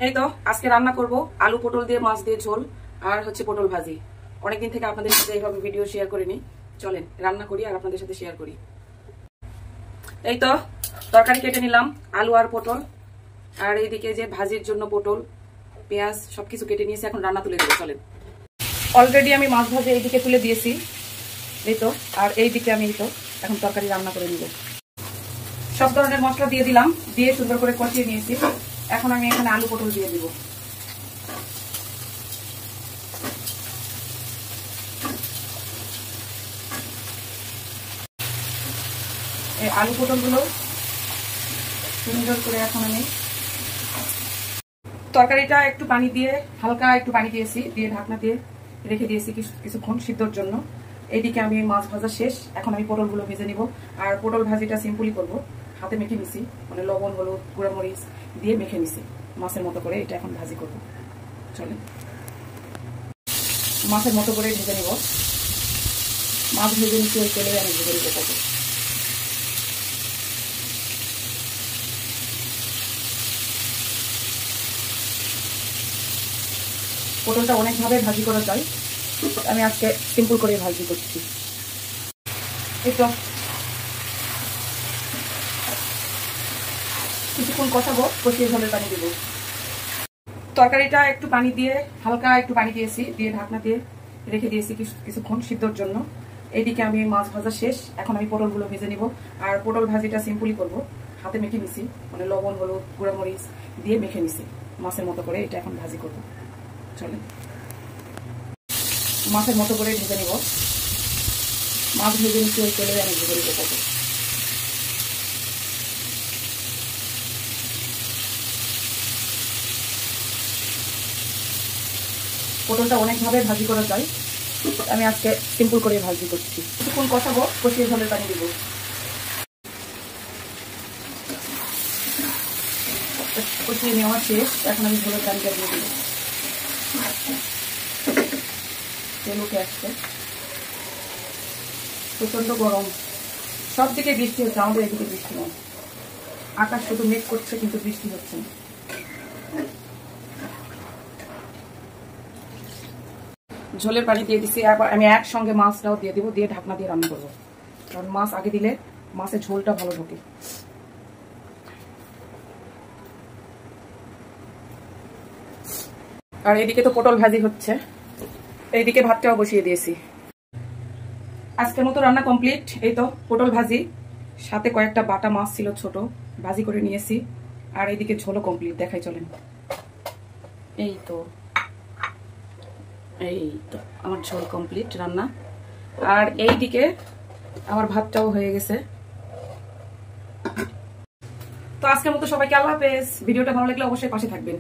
এই তো আজকে রান্না করব আলু পটল দিয়ে মাছ দিয়ে ঝোল আর হচ্ছে পটল ভাজি। অনেকদিন থেকে আপনাদের সাথে এইভাবে ভিডিও শেয়ার করিনি, চলেন রান্না করি আর আপনাদের সাথে শেয়ার করি। এই তো তরকারি কেটে নিলাম, আলু আর পটল, আর এইদিকে যে ভাজির জন্য পটল পেঁয়াজ সবকিছু কেটে নিয়েছি। এখন রান্না তুলে দেবো, চলেন। অলরেডি আমি মাছ ভাজি এইদিকে তুলে দিয়েছি, এই তো। আর এইদিকে আমি এই তো এখন তরকারি রান্না করে নিব। সব ধরনের মশলা দিয়ে দিলাম, দিয়ে সুন্দর করে কষিয়ে নিয়েছি। এখন আমি এখানে আলু পটল দিয়ে দিব। এই আলু পটলগুলো সুন্দর করে এখন আমি তরকারিটা একটু পানি দিয়ে, হালকা একটু পানি দিয়েছি, দিয়ে ঢাকনা দিয়ে রেখে দিয়েছি কিছুক্ষণ সিদ্ধর জন্য। এইদিকে আমি মাছ ভাজা শেষ, এখন আমি পটলগুলো ভেজে নিব। আর পটল ভাজিটা সিম্পলি করব, হাতে মেখে নিছি, মানে লবণ হলুদ গুঁড়ামরিচ দিয়ে মেখে নিছি মাছের মতো করে। এটা এখন ভাজি করব, চলে। মাছের মতো করে ভেজে নিব, মাছ ভেজে নিচ্ছি ওই তেলে আমি ভেজে নিব পটল। পটলটা অনেকভাবে ভাজি করা যায়, আমি আজকে সিম্পল করে ভাজি করছি। এই তো কিছুক্ষণ কষাবো, কষিয়ে ঝোলের পানি দেবো। তরকারিটা একটু পানি দিয়ে, হালকা একটু পানি দিয়েছি, দিয়ে ঢাকনা দিয়ে রেখে দিয়েছি কিছুক্ষণ সিদ্ধর জন্য। এইদিকে আমি মাছ ভাজা শেষ, এখন আমি পটলগুলো ভেজে নিব। আর পটল ভাজিটা সিম্পলি করব, হাতে মেখে নিছি, মানে লবণ হলুদ গুঁড়ামরিচ দিয়ে মেখে নিছি মাছের মতো করে। এটা এখন ভাজি করব, চলে। মাছের মতো করে ভেজে নিব, মাছ ভেজে নিচ্ছি ওই তেলে আমি ভেজে নিব পটল। পটলটা অনেকভাবে ভাজি করা যায়, আমি আজকে সিম্পল করে ভাজি করছি। কিছুক্ষণ কষাবো, কষিয়ে ঝোলের পানি দিব। কষিয়ে নেওয়া শেষ, এখন আমি ঝোলের পানিটা দিয়ে দিব। তেল উঠে আসছে, প্রচন্ড গরম, সব দিকে বৃষ্টি হচ্ছে, আমাদের এদিকে বৃষ্টি নেই। আকাশ শুধু মেঘ করছে কিন্তু বৃষ্টি হচ্ছে না। ঝোলের পানি দিয়ে দিচ্ছি, আবার আমি একসঙ্গে মাছটাও দিয়ে দিব, দিয়ে ঢাকনা দিয়ে রান্না করবো, কারণ মাছ আগে দিলে মাছের ঝোলটা ভালো ঢোকে। আর এদিকে তো পটল ভাজি হচ্ছে, এইদিকে ভাতটাও বসিয়ে দিয়েছি। আজকের মতো রান্না কমপ্লিট। এই তো পটল ভাজি, সাথে কয়েকটা বাটা মাছ ছিল ছোট, ভাজি করে নিয়েছি। আর এইদিকে ঝোলও কমপ্লিট, দেখাই চলেন। এই তো আমার ঝোল কমপ্লিট রান্না। আর এইদিকে আমার ভাতটাও হয়ে গেছে। তো আজকের মতো সবাইকে আল্লাহ হাফেজ। ভিডিওটা ভালো লাগলে অবশ্যই পাশে থাকবেন।